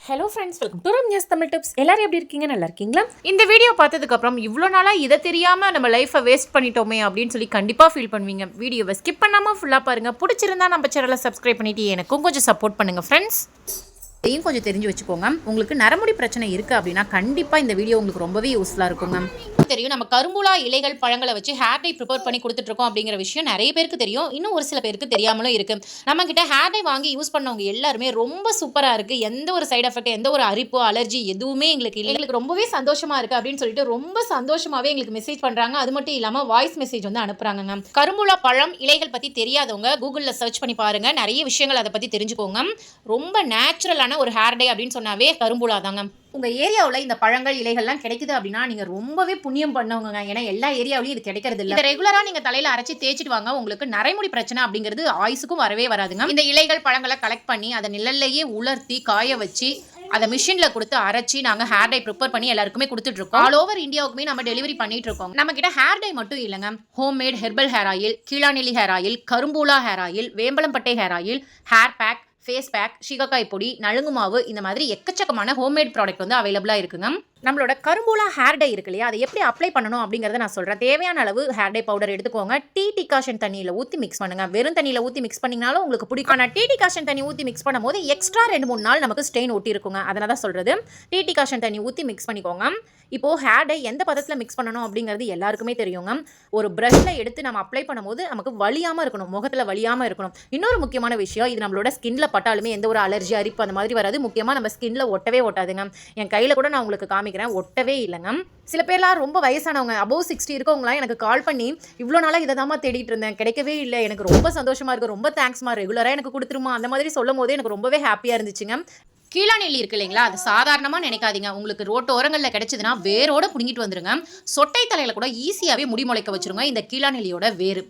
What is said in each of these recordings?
Hello friends, welcome to Ramya's Tamil tips. எல்லாரும் எப்படி இருக்கீங்க? நல்லா இருக்கீங்களா? இந்த வீடியோ பார்த்ததுக்கப்புறம் இவ்வளோ நாளாக இதை தெரியாமல் நம்ம லைஃப்பை வேஸ்ட் பண்ணிட்டோமே அப்படின்னு சொல்லி கண்டிப்பாக ஃபீல் பண்ணுவீங்க. வீடியோவை ஸ்கிப் பண்ணாமல் ஃபுல்லாக பாருங்கள். பிடிச்சிருந்தா நம்ம சேனலை சப்ஸ்கிரைப் பண்ணிவிட்டு எனக்கும் கொஞ்சம் சப்போர்ட் பண்ணுங்கள் ஃப்ரெண்ட்ஸ். இதையும் கொஞ்சம் தெரிஞ்சு வச்சுக்கோங்க. உங்களுக்கு நரமுடி பிரச்சனை இருக்குது அப்படின்னா கண்டிப்பாக இந்த வீடியோ உங்களுக்கு ரொம்பவே யூஸ்ஃபுல்லாக இருக்குங்க. தெரியும், நம்ம கரும்புலா இலைகள் பழங்களை வச்சு ஹேர் டை ப்ரிப்பேர் பண்ணி கொடுத்துட்ருக்கோம் அப்படிங்கிற விஷயம் நிறைய பேருக்கு தெரியும். இன்னும் ஒரு சில பேருக்கு தெரியாமலும் இருக்குது. நம்மக்கிட்ட ஹேர் டை வாங்கி யூஸ் பண்ணவங்க எல்லாருமே ரொம்ப சூப்பராக இருக்குது, எந்த ஒரு சைட் எஃபெக்ட், எந்த ஒரு அரிப்போ அலர்ஜி எதுவுமே எங்களுக்கு இல்லை, எங்களுக்கு ரொம்பவே சந்தோஷமாக இருக்குது அப்படின்னு சொல்லிட்டு ரொம்ப சந்தோஷமாகவே எங்களுக்கு மெசேஜ் பண்ணுறாங்க. அது மட்டும் இல்லாமல் வாய்ஸ் மெசேஜ் வந்து அனுப்புகிறாங்க. கரும்புலா பழம் இலைகள் பற்றி தெரியாதவங்க கூகுளில் சர்ச் பண்ணி பாருங்கள், நிறைய விஷயங்கள் அதை பற்றி தெரிஞ்சுக்கோங்க. ரொம்ப நேச்சுரலான ஒரு ஹேர் டை அப்படின்னு சொன்னாவே கரும்புலா தாங்க. உங்கள் ஏரியாவில் இந்த பழங்கள் இலைகள்லாம் கிடைக்குது அப்படின்னா நீங்கள் ரொம்பவே புண்ணியம் பண்ணவங்க. ஏன்னா எல்லா ஏரியாவிலையும் இது கிடைக்கிறது இல்லை. இதை ரெகுலராக நீங்கள் தலையில் அரைச்சி தேய்ச்சிட்டு வாங்க. உங்களுக்கு நரைமுடி பிரச்சனை அப்படிங்கிறது ஆயுசுக்கும் வரவே வராதுங்க. இந்த இலைகள் பழங்களை கலெக்ட் பண்ணி அதை நிழல்லையே உலர்த்தி காய வச்சு அதை மிஷினில் கொடுத்து அரைச்சி நாங்கள் ஹேர் டை ப்ரிப்பேர் பண்ணி எல்லாருக்குமே கொடுத்துட்டு இருக்கோம். ஆல் ஓவர் இந்தியாவுக்குமே நம்ம டெலிவரி பண்ணிட்டு இருக்கோம். நம்ம கிட்ட ஹேர் டை மட்டும் இல்லைங்க, ஹோம்மேட் ஹெர்பல் ஹேர் ஆயில், கீழாநெல்லி ஹேர் ஆயில், கரும்பூலா ஹேர் ஆயில், வேம்பலம்பட்டை hair oil, hair pack, face pack, சீகக்காய் பொடி, நலுங்கு மாவு, இந்த மாதிரி எக்கச்சக்கமான ஹோம்மேட் ப்ராடக்ட் வந்து அவைலபிளாக இருக்குங்க. நம்மளோட கரும்பூலா ஹேர் டை இருக்கு இல்லையா, அதை எப்படி அப்ளை பண்ணணும் அப்படிங்கிறத நான் சொல்கிறேன். தேவையான அளவு ஹேர் டை பவுடர் எடுத்துக்கோங்க. டீ டிகாஷன் தண்ணியில் ஊற்றி மிக்ஸ் பண்ணுங்கள். வெறும் தண்ணியில் ஊற்றி மிக்ஸ் பண்ணிங்கனாலும் உங்களுக்கு பிடிக்கும். ஆனால் டீ டிகாஷன் தண்ணி ஊற்றி மிக்ஸ் பண்ணும்போது எக்ஸ்ட்ரா 2-3 நாள் நமக்கு ஸ்டெயின் ஒட்டி இருக்குங்க. அதனால தான் சொல்கிறது, டீ டிகாஷன் தண்ணி ஊற்றி மிக்ஸ் பண்ணிக்கோங்க. இப்போது ஹேர் டை எந்த பதத்தில் மிக்ஸ் பண்ணணும் அப்படிங்கிறது எல்லாருக்குமே தெரியுங்க. ஒரு ப்ரஷ்ஷில் எடுத்து நம்ம அப்ளை பண்ணும்போது நமக்கு வலியாமல் இருக்கணும், முகத்தில் வலியாமல் இருக்கணும். இன்னொரு முக்கியமான விஷயம், இது நம்மளோட ஸ்கின்ல பட்டாலுமே எந்த ஒரு அலர்ஜி அரிப்பு அந்த மாதிரி வராது. முக்கியமாக நம்ம ஸ்கின்ல ஒட்டவே ஒட்டாதுங்க. என் கையில் கூட நான் உங்களுக்கு காமிக்கிறேன், ஒட்டவே இல்லைங்க. சில பேர்லாம் ரொம்ப வயசானவங்க, அபோவ் 60 இருக்கவங்களாம் எனக்கு கால் பண்ணி இவ்வளோ நாளாக இதை தான் தேடிட்டு இருந்தேன், கிடைக்கவே இல்லை, எனக்கு ரொம்ப சந்தோஷமாக இருக்குது, ரொம்ப தேங்க்ஸ்மா, ரெகுலராக எனக்கு கொடுத்துருமா, அந்த மாதிரி சொல்லும் போதே எனக்கு ரொம்பவே ஹாப்பியாக இருந்துச்சுங்க. கீழாநெல்லி இருக்கு இல்லைங்களா, அது சாதாரணமாக நினைக்காதீங்க. உங்களுக்கு ரோட்டு ஓரங்களில் கிடைச்சதுன்னா வேரோட பிடுங்கிட்டு வந்துருங்க. சொட்டை தலையில் கூட ஈஸியாகவே முடி முளைக்க வச்சுருங்க இந்த கீழாநெல்லியோட வேறு.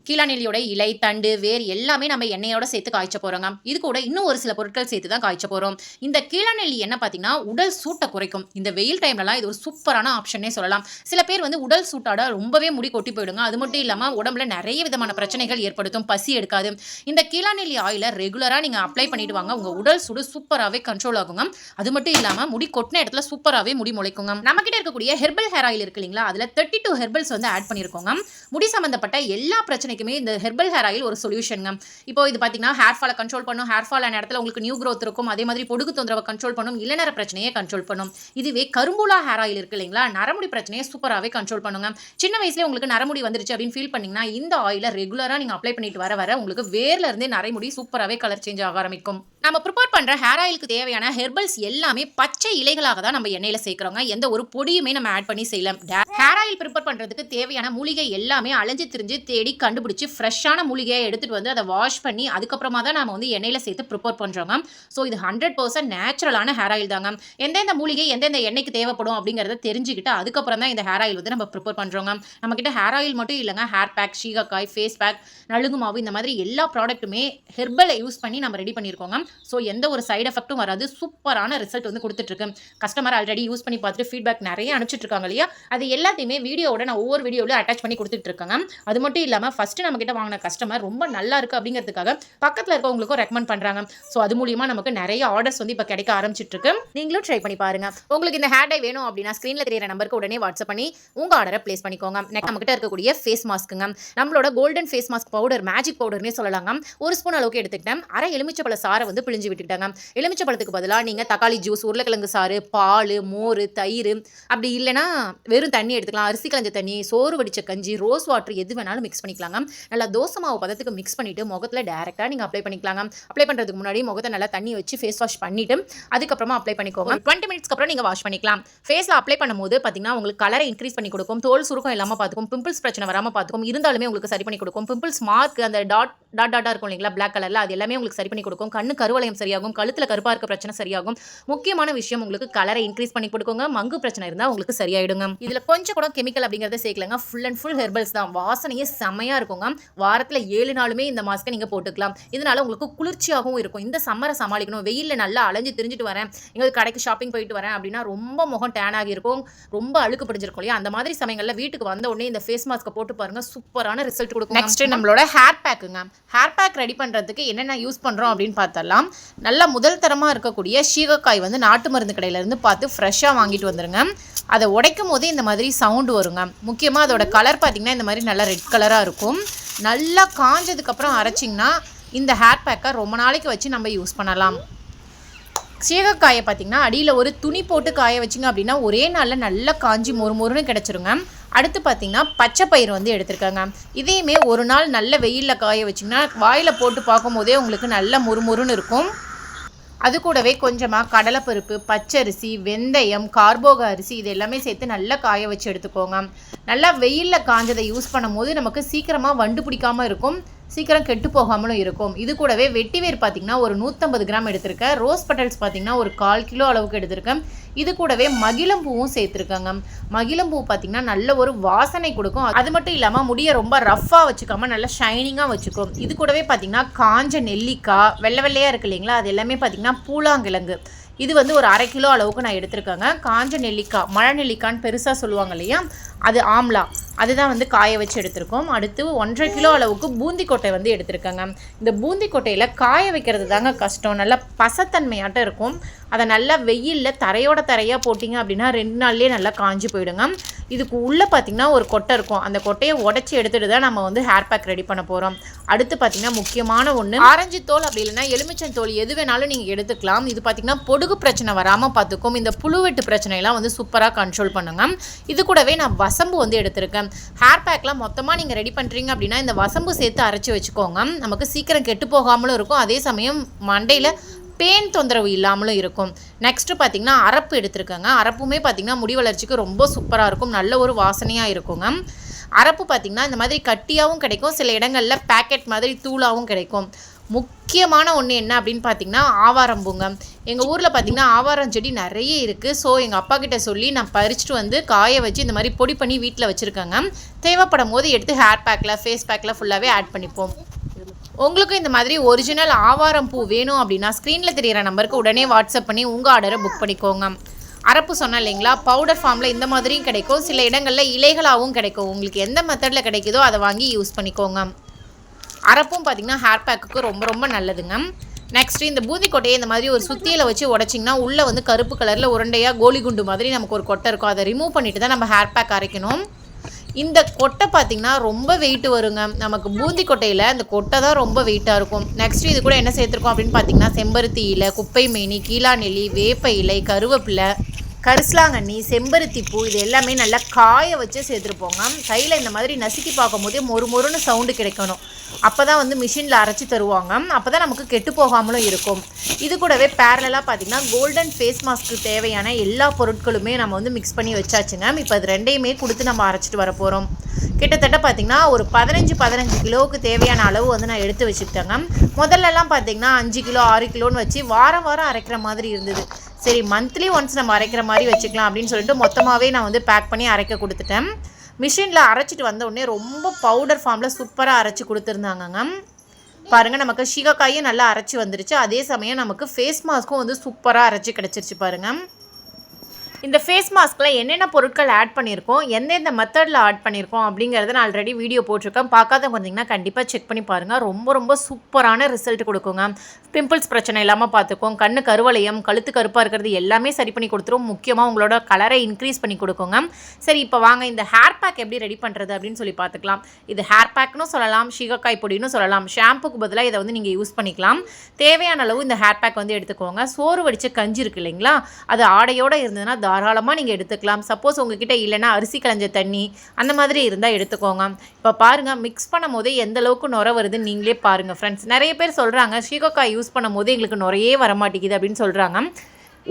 கீழாநெல்லியோட இலை, தண்டு, வேர் எல்லாமே நம்ம எண்ணெயோட சேர்த்து காய்ச்ச போகிறோங்க. இது கூட இன்னும் ஒரு சில பொருட்கள் சேர்த்து தான் காய்ச்ச போகிறோம். இந்த கீழாநெல்லி என்ன பார்த்தீங்கன்னா உடல் சூட்டை குறைக்கும். இந்த வெயில் டைம்லலாம் இது ஒரு சூப்பரான ஆப்ஷனே சொல்லலாம். சில பேர் வந்து உடல் சூட்டாட ரொம்பவே முடி கொட்டி போயிடுங்க. அது மட்டும் இல்லாமல் உடம்புல நிறைய விதமான பிரச்சனைகள் ஏற்படுத்தும், பசி எடுக்காது. இந்த கீழாநெல்லி ஆயிலை ரெகுலராக நீங்கள் அப்ளை பண்ணிட்டு வாங்க, உங்கள் உடல் சூடு சூப்பராகவே கண்ட்ரோல் ஆகுங்க. அது மட்டும் இல்லாமல் முடி கொட்டின இடத்துல சூப்பராகவே முடி முளைக்குங்க. நம்மகிட்ட இருக்கக்கூடிய ஹெர்பல் ஹேர் ஆயில் இருக்கு இல்லைங்களா, அதில் 32 ஹெர்பல்ஸ் வந்து ஆட் பண்ணியிருக்கோங்க. முடி சம்மந்தப்பட்ட எல்லா பிரச்சனைக்குமே இந்த ஹெர்பல் ஹேர் ஆயில் ஒரு சொல்யூஷனுங்க. இப்போ இது பார்த்தீங்கன்னா ஹேர் ஃபாலை கண்ட்ரோல் பண்ணும், ஹேர் ஃபால் ஆன இடத்துல உங்களுக்கு நியூ க்ரோத் இருக்கும், அதே மாதிரி பொடுகு தொந்தரவை கண்ட்ரோல் பண்ணும், இளநர பிரச்சனையை கண்ட்ரோல் பண்ணும். இதுவே கரும்புலா ஹேர் ஆயில் இருக்கு இல்லைங்களா, நரமுடி பிரச்சனையை சூப்பராகவே கண்ட்ரோல் பண்ணுங்க. சின்ன வயசுலேயே உங்களுக்கு நரமுடி வந்துருச்சு அப்படின்னு ஃபீல் பண்ணிங்கன்னா இந்த ஆயிலை ரெகுலராக நீங்கள் அப்ளை பண்ணிட்டு வர வர உங்களுக்கு வேர்ல இருந்தே நரைமுடி சூப்பராகவே கலர் சேஞ்ச் ஆக ஆரம்பிக்கும். நம்ம ப்ரிப்பேர் பண்ணுற ஹேர் ஆயிலுக்கு தேவையான ஹெர்பல்ஸ் எல்லாமே பச்சை இலைகளாக தான் நம்ம எண்ணெயில் சேர்க்குறோங்க. எந்த ஒரு பொடியுமே நம்ம ஆட் பண்ணி செய்யலாம். ஹேர் ஆயில் ப்ரிப்பேர் பண்ணுறதுக்கு தேவையான மூலிகை எல்லாமே அலைஞ்சு திரிஞ்சு தேடி கண்டுபிடிச்சி ஃப்ரெஷ்ஷான மூலிகையை எடுத்துகிட்டு வந்து அதை வாஷ் பண்ணி அதுக்கப்புறமா தான் நம்ம வந்து எண்ணெயில் சேர்த்து ப்ரிப்பேர் பண்ணுறோங்க. ஸோ இது 100% நேச்சுரலான ஹேர் ஆயில் தாங்க. எந்தெந்த மூலிகை எந்தெந்த எண்ணெய்க்கு தேவைப்படும் அப்படிங்கிறத தெரிஞ்சுக்கிட்டு அதுக்கப்புறம் தான் இந்த ஹேர் ஆயில் வந்து நம்ம ப்ரிப்பேர் பண்ணுறோங்க. நம்மக்கிட்ட ஹேர் ஆயில் மட்டும் இல்லைங்க, hair pack, shikakai, face pack, நலுங்கு மாவு, இந்த மாதிரி எல்லா ப்ராடக்ட்டுமே ஹெர்பலை யூஸ் பண்ணி நம்ம ரெடி பண்ணியிருக்கோங்க. ஸோ எந்த ஒரு சைடு எஃபெக்ட்டும் வராது, சூப்பரான ரிசல்ட் வந்து கொடுத்துட்ருக்கு. கஸ்டமர் ஆல்ரெடி யூஸ் பண்ணி பார்த்துட்டு ஃபீட்பேக் நிறைய அனுப்பிச்சிட்ருக்காங்க இல்லையா, அது எல்லாத்தையுமே வீடியோவோட நான் ஒவ்வொரு வீடியோவில் அட்டாச் பண்ணி கொடுத்துட்ருக்கேங்க. அது மட்டும் இல்லாமல் ஃபஸ்ட்டு நம்மக்கிட்ட வாங்கின கஸ்டமர் ரொம்ப நல்லா இருக்குது அப்படிங்கிறதுக்காக பக்கத்தில் இருக்கவங்களுக்கும் ரெக்கமெண்ட் பண்ணுறாங்க. ஸோ அது மூலியமாக நமக்கு நிறைய ஆர்டர்ஸ் வந்து இப்போ கிடைக்க ஆரம்பிச்சிட்ருக்கு. நீங்களும் ட்ரை பண்ணி பாருங்கள். உங்களுக்கு இந்த ஹேர் டை வேணும் அப்படின்னா ஸ்க்ரீனில் தெரியிற நம்பருக்கு உடனே வாட்ஸ்அப் பண்ணி உங்கள் ஆர்டரை ப்ளேஸ் பண்ணிக்கோங்க. நம்மக்கிட்ட இருக்கக்கூடிய ஃபேஸ் மாஸ்க்குங்க, நம்மளோட golden face mask powder, magic பவுடர்னே சொல்லலாங்க. ஒரு ஸ்பூன் அளவுக்கு எடுத்துக்கிட்டேன். அரை எலுமிச்சப்பழ சாறை வந்து பிழிஞ்சு விட்டுக்கிட்டாங்க. எலுமிச்சப்பழத்துக்கு பதிலாக நீங்கள் தக்காளி ஜூஸ், உருளைக்கிழங்கு சாறு, பால், மோர், தயிர், அப்படி இல்லைன்னா வெறும் தண்ணி எடுத்துக்கலாம். அரிசி கலஞ்ச தண்ணி, சோறு வடிச்ச கஞ்சி, ரோஸ் வாட்டர் எது வேணாலும் மிக்ஸ் பண்ணிக்கலாங்க. நல்லா தோசை மாவு பதத்துக்கு மிக்ஸ் பண்ணிவிட்டு முகத்தில் டேரெக்டாக நீங்கள் அப்ளை பண்ணிக்கலாங்க. அப்ளை பண்ணுறதுக்கு முன்னாடி முகத்தை நல்லா தண்ணி வச்சு ஃபேஸ் வாஷ் பண்ணிவிட்டு அதுக்கப்புறமா அப்ளை பண்ணிக்கோங்க. 20 மினிட்ஸ்க்கு அப்புறம் நீங்கள் வாஷ் பண்ணிக்கலாம். ஃபேஸில் அப்ளை பண்ணும்போது பார்த்தீங்கன்னா உங்களுக்கு கலரை இன்க்ரீஸ் பண்ணி கொடுக்கும், தோல் சுருக்கம் இல்லாமல் பார்த்துக்கும், பிம்பிள்ஸ் பிரச்சனை வராமல் பார்த்துக்கும், இருந்தாலுமே உங்களுக்கு சரி பண்ணி கொடுக்கும். பிம்பிள்ஸ் மார்க் அந்த டாட்டாக இருக்கும் இல்லைங்களா பிளாக் கலரில், அது எல்லாமே உங்களுக்கு சரி பண்ணி கொடுக்கும். கண்ணு கருவளையம் சரியாகும், கழுத்தில் கருப்பாக இருக்க பிரச்சனை சரியாகும். முக்கியமான விஷயம், உங்களுக்கு கலரை இன்க்ரீஸ் பண்ணி கொடுக்குங்க. மங்கு பிரச்சனை இருந்தால் உங்களுக்கு சரியாயிடுங்க. இதில் கொஞ்சம் கூட கெமிக்கல் அப்படிங்கிறத சேர்க்கலங்க, ஃபுல் அண்ட் ஃபுல் ஹெர்பல்ஸ் தான். வாசனையே செமையாக இருக்குங்க. வாரத்தில் 7 நாளுமே இந்த மாஸ்க்கை நீங்கள் போட்டுக்கலாம். இதனால் உங்களுக்கு குளிர்ச்சியாகவும் இருக்கும். இந்த சம்மரை சமாளிக்கணும், வெயிலில் நல்லா அலைஞ்சு திரிஞ்சிட்டு வரேன், எங்களுக்கு கடைக்கு ஷாப்பிங் போயிட்டு வரேன் அப்படின்னா ரொம்ப முகம் டேன் ஆகியிருக்கும், ரொம்ப அழுக்கு பிடிச்சிருக்கும் இல்லையா, அந்த மாதிரி சமயங்களில் வீட்டுக்கு வந்த உடனே இந்த ஃபேஸ் மாஸ்க்கை போட்டு பாருங்கள், சூப்பரான ரிசல்ட் கொடுக்கும். நெக்ஸ்ட் நம்மளோட ஹேர் பேக்குங்க. ஹேர் பேக் ரெடி பண்ணுறதுக்கு என்னென்ன யூஸ் பண்ணுறோம் அப்படின்னு பார்த்தலாம். பார்க்கலாம். நல்லா முதல் தரமாக இருக்கக்கூடிய சீகக்காய் வந்து நாட்டு மருந்து கடையிலேருந்து பார்த்து ஃப்ரெஷ்ஷாக வாங்கிட்டு வந்துடுங்க. அதை உடைக்கும் போதே இந்த மாதிரி சவுண்டு வருங்க. முக்கியமாக அதோட கலர் பார்த்திங்கன்னா இந்த மாதிரி நல்லா ரெட் கலராக இருக்கும். நல்லா காஞ்சதுக்கப்புறம் அரைச்சிங்கன்னா இந்த ஹேர் பேக்கை ரொம்ப நாளைக்கு வச்சு நம்ம யூஸ் பண்ணலாம். சீகக்காயை பார்த்திங்கன்னா அடியில் ஒரு துணி போட்டு காய வச்சிங்க அப்படின்னா ஒரே நாளில் நல்லா காஞ்சி மொறுமொறுன்னு கிடச்சிருங்க. அடுத்து பார்த்திங்கன்னா பச்சை பயிறு வந்து எடுத்துருக்காங்க. இதையுமே ஒரு நாள் நல்ல வெயிலில் காய வச்சிங்கன்னா வாயில் போட்டு பார்க்கும் போதே உங்களுக்கு நல்ல மொறுமொறுன்னு இருக்கும். அது கூடவே கொஞ்சமாக கடலைப்பருப்பு, பச்சரிசி, வெந்தயம், கார்போக அரிசி இது எல்லாமே சேர்த்து நல்லா காய வச்சு எடுத்துக்கோங்க. நல்லா வெயிலில் காஞ்சதை யூஸ் பண்ணும் போது நமக்கு சீக்கிரமாக வண்டு பிடிக்காமல் இருக்கும், சீக்கிரம் கெட்டு போகாமலும் இருக்கும். இது கூடவே வெட்டிவேர் பார்த்திங்கன்னா ஒரு 150 கிராம் எடுத்திருக்கேன். ரோஸ் பட்டல்ஸ் பார்த்திங்கன்னா ஒரு 1/4 கிலோ அளவுக்கு எடுத்திருக்கேன். இது கூடவே மகிழம்பூவும் சேர்த்துருக்காங்க. மகிழம்பூ பார்த்திங்கன்னா நல்ல ஒரு வாசனை கொடுக்கும். அது மட்டும் இல்லாமல் முடியை ரொம்ப ரஃப்பாக வச்சுக்காமல் நல்லா ஷைனிங்காக வச்சுக்கும். இது கூடவே பார்த்திங்கன்னா காஞ்ச நெல்லிக்காய் வெள்ளை வெள்ளையாக இருக்குது இல்லைங்களா, அது எல்லாமே பார்த்திங்கன்னா பூலாங்கிழங்கு. இது வந்து ஒரு 1/2 கிலோ அளவுக்கு நான் எடுத்திருக்கேங்க. காஞ்ச நெல்லிக்காய், மழை நெல்லிக்கான்னு பெருசாக சொல்லுவாங்க இல்லையா, அது ஆம்லா, அதுதான் வந்து காய வச்சு எடுத்திருக்கோம். அடுத்து 1.5 கிலோ அளவுக்கு பூந்தி கொட்டை வந்து எடுத்திருக்கேங்க. இந்த பூந்தி கொட்டையில் காய வைக்கிறது தாங்க கஷ்டம். நல்லா பசத்தன்மையாட்டம் இருக்கும். அதை நல்லா வெயிலில் தரையோட தரையாக போட்டிங்க அப்படின்னா 2 நாள்லேயே நல்லா காஞ்சி போயிடுங்க. இதுக்கு உள்ளே பார்த்திங்கன்னா ஒரு கொட்டை இருக்கும். அந்த கொட்டையை உடச்சி எடுத்துகிட்டு தான் நம்ம வந்து ஹேர் பேக் ரெடி பண்ண போகிறோம். அடுத்து பார்த்திங்கன்னா முக்கியமான ஒன்று ஆரஞ்சு தோல், அப்படி இல்லைன்னா எலுமிச்சன் தோல், எது வேணாலும் நீங்கள் எடுத்துக்கலாம். இது பார்த்திங்கன்னா பொடுகு பிரச்சனை வராமல் பார்த்துக்கும். இந்த புழுவெட்டு பிரச்சனைலாம் வந்து சூப்பராக கண்ட்ரோல் பண்ணுங்க. இது கூடவே நான் வசம்பு வந்து எடுத்திருக்கேன். ஹேர் பேக்லாம் மொத்தமாக நீங்கள் ரெடி பண்ணுறீங்க அப்படின்னா இந்த வசம்பு சேர்த்து அரைச்சி வச்சுக்கோங்க. நமக்கு சீக்கிரம் கெட்டு போகாமலும் இருக்கும், அதே சமயம் மண்டையில் பேன் தொந்தரவு இல்லாமலும் இருக்கும். நெக்ஸ்ட்டு பார்த்திங்கன்னா அரப்பு எடுத்துருக்கேங்க. அரப்புமே பார்த்திங்கன்னா முடி வளர்ச்சிக்கு ரொம்ப சூப்பராக இருக்கும், நல்ல ஒரு வாசனையாக இருக்குங்க. அரப்பு பார்த்திங்கன்னா இந்த மாதிரி கட்டியாகவும் கிடைக்கும், சில இடங்களில் பேக்கெட் மாதிரி தூளாகவும் கிடைக்கும். முக்கியமான ஒன்று என்ன அப்படின்னு பார்த்திங்கன்னா ஆவாரம்பூங்க. எங்கள் ஊரில் பார்த்திங்கன்னா ஆவாரம் செடி நிறைய இருக்குது. ஸோ எங்கள் அப்பா கிட்ட சொல்லி நான் பறிச்சுட்டு வந்து காய வச்சு இந்த மாதிரி பொடி பண்ணி வீட்டில் வச்சுருக்கேங்க. தேவைப்படும் போது எடுத்து ஹேர் பேக்கில், ஃபேஸ் பேக்கில் ஃபுல்லாகவே ஆட் பண்ணிப்போம். உங்களுக்கு இந்த மாதிரி ஒரிஜினல் ஆவாரம் பூ வேணும் அப்படின்னா ஸ்க்ரீனில் தெரிகிற நம்பருக்கு உடனே வாட்ஸ்அப் பண்ணி உங்கள் ஆர்டரை புக் பண்ணிக்கோங்க. அரப்பு சொன்னேன் இல்லைங்களா, பவுடர் ஃபார்மில் இந்த மாதிரியும் கிடைக்கும், சில இடங்களில் இலைகளாகவும் கிடைக்கும். உங்களுக்கு எந்த மெத்தடில் கிடைக்குதோ அதை வாங்கி யூஸ் பண்ணிக்கோங்க. அரப்பும் பார்த்திங்கன்னா ஹேர் பேக்குக்கு ரொம்ப ரொம்ப நல்லதுங்க. நெக்ஸ்ட்டு இந்த பூந்தி கொட்டையை இந்த மாதிரி ஒரு சுத்தியில் வச்சு உடச்சிங்கன்னா உள்ளே வந்து கருப்பு கலரில் உருண்டையாக கோலி குண்டு மாதிரி நமக்கு ஒரு கொட்டை இருக்கும். அதை ரிமூவ் பண்ணிவிட்டு தான் நம்ம ஹேர் பேக் அரைக்கணும். இந்த கொட்டை பார்த்திங்கன்னா ரொம்ப வெயிட் வருங்க. நமக்கு பூந்தி கொட்டையில் இந்த கொட்டை தான் ரொம்ப வெயிட்டாக இருக்கும். நெக்ஸ்ட்டு இது கூட என்ன சேர்த்துருக்கோம் அப்படின்னு பார்த்திங்கன்னா செம்பருத்தி இலை, குப்பை மேனி, கீழா நெல்லி, வேப்ப இலை, கருவேப்பிலை, கரிசலாங்கண்ணி, செம்பருத்தி பூ, இது எல்லாமே நல்லா காய வச்சு சேர்த்துருப்போங்க. கையில் இந்த மாதிரி நசுக்கி பார்க்கும் போதே மொறுன்னு சவுண்டு கிடைக்கணும். அப்போ தான் வந்து மிஷினில் அரைச்சி தருவாங்க. அப்போ தான் நமக்கு கெட்டு போகாமலும் இருக்கும். இது கூடவே பேரலாக பார்த்திங்கன்னா கோல்டன் ஃபேஸ் மாஸ்க்கு தேவையான எல்லா பொருட்களுமே நம்ம வந்து மிக்ஸ் பண்ணி வச்சாச்சுங்க. இப்போ அது ரெண்டையுமே கொடுத்து நம்ம அரைச்சிட்டு வர போகிறோம். கிட்டத்தட்ட பார்த்திங்கன்னா ஒரு 15 கிலோவுக்கு தேவையான அளவு வந்து நான் எடுத்து வச்சுக்கிட்டேங்க. முதல்லலாம் பார்த்திங்கன்னா 5 கிலோ 6 கிலோன்னு வச்சு வாரம் அரைக்கிற மாதிரி இருந்தது. சரி, மந்த்லி ஒன்ஸ் நம்ம அரைக்கிற மாதிரி வச்சுக்கலாம் அப்படின்னு சொல்லிட்டு மொத்தமாகவே நான் வந்து பேக் பண்ணி அரைக்க கொடுத்துட்டேன். மிஷினில் அரைச்சிட்டு வந்த உடனே ரொம்ப பவுடர் ஃபார்மில் சூப்பராக அரைச்சி கொடுத்துருந்தாங்கங்க. பாருங்கள், நமக்கு சீகக்காயும் நல்லா அரைச்சி வந்துருச்சு. அதே சமயம் நமக்கு ஃபேஸ் மாஸ்க்கும் வந்து சூப்பராக அரைச்சி கிடச்சிருச்சு பாருங்கள். இந்த ஃபேஸ் மாஸ்கில் என்னென்ன பொருட்கள் ஆட் பண்ணியிருக்கோம், எந்தெந்த மெத்தடில் ஆட் பண்ணியிருக்கோம் அப்படிங்கிறத நான் ஆல்ரெடி வீடியோ போட்டிருக்கேன். பார்க்காதவங்க வந்தீங்கன்னா கண்டிப்பாக செக் பண்ணி பாருங்கள். ரொம்ப சூப்பரான ரிசல்ட் கொடுக்குங்க. பிம்பிள்ஸ் பிரச்சனை இல்லாமல் பார்த்துக்கோங்க. கண்ணு கருவளையம், கழுத்து கருப்பாக இருக்கிறது எல்லாமே சரி பண்ணி கொடுத்துரும். முக்கியமாக உங்களோட கலரை இன்க்ரீஸ் பண்ணி கொடுக்குங்க. சரி, இப்போ வாங்க இந்த ஹேர் பேக் எப்படி ரெடி பண்ணுறது அப்படின்னு சொல்லி பார்த்துக்கலாம். இது ஹேர் பேக்னு சொல்லலாம், சீகக்காய் பொடின்னு சொல்லலாம். ஷாம்புக்கு பதிலாக இதை வந்து நீங்கள் யூஸ் பண்ணிக்கலாம். தேவையான அளவு இந்த ஹேர் பேக் வந்து எடுத்துக்கோங்க. சோறு வடித்த கஞ்சி இருக்குது இல்லைங்களா, அது ஆடையோடு இருந்ததுன்னா தாராளமாக நீங்கள் எடுத்துக்கலாம். சப்போஸ் உங்ககிட்ட இல்லைன்னா அரிசி களைஞ்ச தண்ணி அந்த மாதிரி இருந்தால் எடுத்துக்கோங்க. இப்போ பாருங்கள், மிக்ஸ் பண்ணும் போதே எந்த அளவுக்கு நுர வருதுன்னு நீங்களே பாருங்கள் ஃப்ரெண்ட்ஸ். நிறைய பேர் சொல்கிறாங்க சீகக்காய் யூஸ் பண்ணும் போது எங்களுக்கு நுரையே வரமாட்டேங்குது அப்படின்னு சொல்கிறாங்க.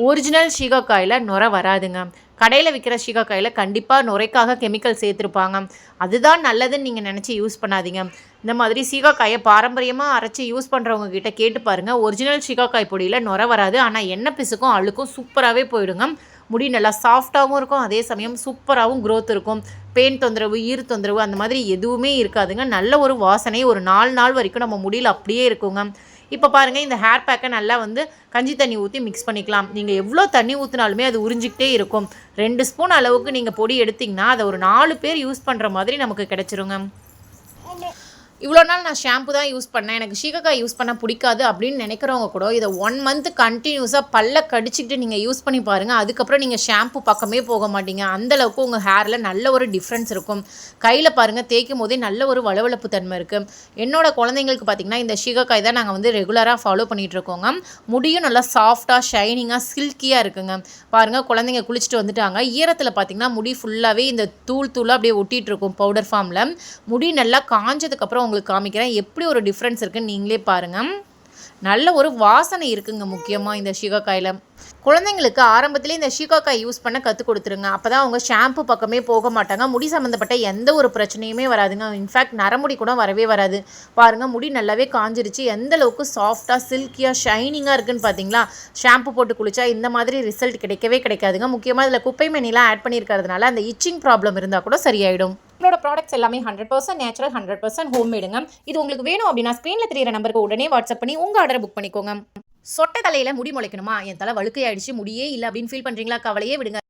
ஒரிஜினல் சீகக்காயில் நுர வராதுங்க. கடையில் விற்கிற சீகக்காயில் கண்டிப்பாக நுரைக்காக கெமிக்கல் சேர்த்துருப்பாங்க. அதுதான் நல்லதுன்னு நீங்கள் நினச்சி யூஸ் பண்ணாதீங்க. இந்த மாதிரி சீகக்காயை பாரம்பரியமாக அரைச்சி யூஸ் பண்ணுறவங்க கிட்ட கேட்டு பாருங்கள். ஒரிஜினல் சீகக்காய் பொடியில் நுர வராது, ஆனால் எண்ணெய் பிசுக்கும் அழுக்கும் சூப்பராகவே போயிடுங்க. முடி நல்லா சாஃப்டாகவும் இருக்கும், அதே சமயம் சூப்பராகவும் க்ரோத் இருக்கும். பெயின் தொந்தரவு, ஈர் தொந்தரவு அந்த மாதிரி எதுவுமே இருக்காதுங்க. நல்ல ஒரு வாசனை ஒரு 4 நாள் வரைக்கும் நம்ம முடியில் அப்படியே இருக்குங்க. இப்போ பாருங்கள், இந்த ஹேர் பேக்கை நல்லா வந்து கஞ்சி தண்ணி ஊற்றி மிக்ஸ் பண்ணிக்கலாம். நீங்கள் எவ்வளோ தண்ணி ஊற்றினாலுமே அது உறிஞ்சிக்கிட்டே இருக்கும். 2 ஸ்பூன் அளவுக்கு நீங்கள் பொடி எடுத்திங்கன்னா அதை ஒரு 4 பேர் யூஸ் பண்ணுற மாதிரி நமக்கு கிடச்சிருங்க. இவ்வளோ நாள் நான் ஷாம்பு தான் யூஸ் பண்ணேன், எனக்கு சீகக்காய் யூஸ் பண்ண பிடிக்காது அப்படின்னு நினைக்கிறவங்க கூட இதை 1 மந்த் கண்டினியூஸாக பல்ல கடிச்சிக்கிட்டு நீங்கள் யூஸ் பண்ணி பாருங்கள். அதுக்கப்புறம் நீங்கள் ஷாம்பு பக்கமே போக மாட்டீங்க. அந்தளவுக்கு உங்கள் ஹேரில் நல்ல ஒரு டிஃப்ரென்ஸ் இருக்கும். கையில் பாருங்கள், தேய்க்கும் போதே நல்ல ஒரு வளவளப்பு தன்மை இருக்குது. என்னோட குழந்தைங்களுக்கு பார்த்திங்கன்னா இந்த சீகக்காய் தான் நாங்கள் வந்து ரெகுலராக ஃபாலோ பண்ணிகிட்ருக்கோங்க. முடியும் நல்லா சாஃப்டாக ஷைனிங்காக சில்கியாக இருக்குங்க. பாருங்கள், குழந்தைங்க குளிச்சுட்டு வந்துட்டாங்க. ஈரத்தில் பார்த்திங்கன்னா முடி ஃபுல்லாகவே இந்த தூளாக அப்படியே ஒட்டிகிட்டு இருக்கும் பவுடர் ஃபார்மில். முடி நல்லா காஞ்சதுக்கப்புறம் உங்களுக்கு காமிக்கிறேன் எப்படி ஒரு டிஃப்ரென்ஸ் இருக்குன்னு நீங்களே பாருங்கள். நல்ல ஒரு வாசனை இருக்குங்க. முக்கியமாக இந்த சீகக்காயில் குழந்தைங்களுக்கு ஆரம்பத்திலே இந்த சீகக்காய் யூஸ் பண்ண கற்றுக் கொடுத்துருங்க. அப்போ தான் அவங்க ஷாம்பு பக்கமே போக மாட்டாங்க. முடி சம்மந்தப்பட்ட எந்த ஒரு பிரச்சனையுமே வராதுங்க. இன்ஃபேக்ட் நரமுடி கூட வரவே வராது. பாருங்கள், முடி நல்லாவே காஞ்சிருச்சு. எந்த அளவுக்கு சாஃப்டாக சில்கியாக ஷைனிங்காக இருக்குன்னு பார்த்தீங்களா? ஷாம்பு போட்டு குளிச்சா இந்த மாதிரி ரிசல்ட் கிடைக்கவே கிடைக்காதுங்க. முக்கியமாக இதில் குப்பை மேனிலாம் ஆட் பண்ணியிருக்கிறதுனால அந்த இச்சிங் ப்ராப்ளம் இருந்தால் கூட சரியாயிடும். நம்மளோட ப்ராடக்ட்ஸ் எல்லாமே 100% நேச்சுரல், 100% ஹோம்மேடுங்க. இது உங்களுக்கு வேணும் அப்படின்னா ஸ்க்ரீனில் தெரியிற நம்பருக்கு உடனே வாட்ஸ்அப் பண்ணி உங்கள் ஆர்டரை புக் பண்ணிக்கோங்க. சொட்டை தலையில் முடி முளைக்கணுமா, என் தலை வழுக்கையாயிடுச்சு, முடியே இல்லை அப்படின்னு ஃபீல் பண்ணுறீங்களா? கவலையே விடுங்க.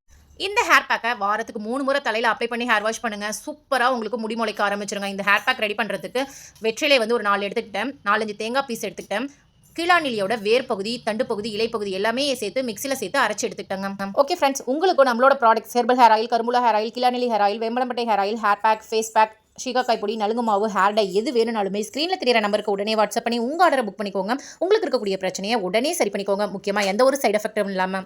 இந்த ஹேர் பேக்கை வாரத்துக்கு 3 முறை தலையில் அப்ளை பண்ணி ஹேர் வாஷ் பண்ணுங்கள். சூப்பராக உங்களுக்கு முடி முளைக்க ஆரம்பிச்சிருங்க. இந்த ஹேர் பேக் ரெடி பண்ணுறதுக்கு வெற்றிலை வந்து ஒரு 4 எடுத்துக்கிட்டேன், 4-5 தேங்காய் பீஸ் எடுத்துக்கிட்டேன், கீழாநிலியோட வேர் பகுதி, தண்டு பகுதி, இலை பகுதி எல்லாமே சேர்த்து மிக்சியில் சேர்த்து அரைச்சி எடுத்துக்கிட்டாங்க. ஓகே ஃப்ரெண்ட்ஸ், உங்களுக்கு நம்மளோட ப்ராடக்ட்ஸ் ஹெர்பல் ஹேர் ஆயில், கருமுலா ஹேர் ஆயில், கீழாநிலி ஹேர் ஆயில், வேம்பலம்பட்டை hair oil, hair pack, face pack, சீகக்காய் பொடி, நலுங்கு மாவு, ஹேர் டை எது வேணும்னாலுமே ஸ்க்ரீனில் தெரியிற நம்பருக்கு உடனே வாட்ஸ்அப் பண்ணி உங்கள் ஆர்டரை புக் பண்ணிக்கோங்க. உங்களுக்கு இருக்கக்கூடிய பிரச்சனையை உடனே சரி பண்ணிக்கோங்க. முக்கியமாக எந்த ஒரு சைடு எஃபெக்டும் இல்லாமல்.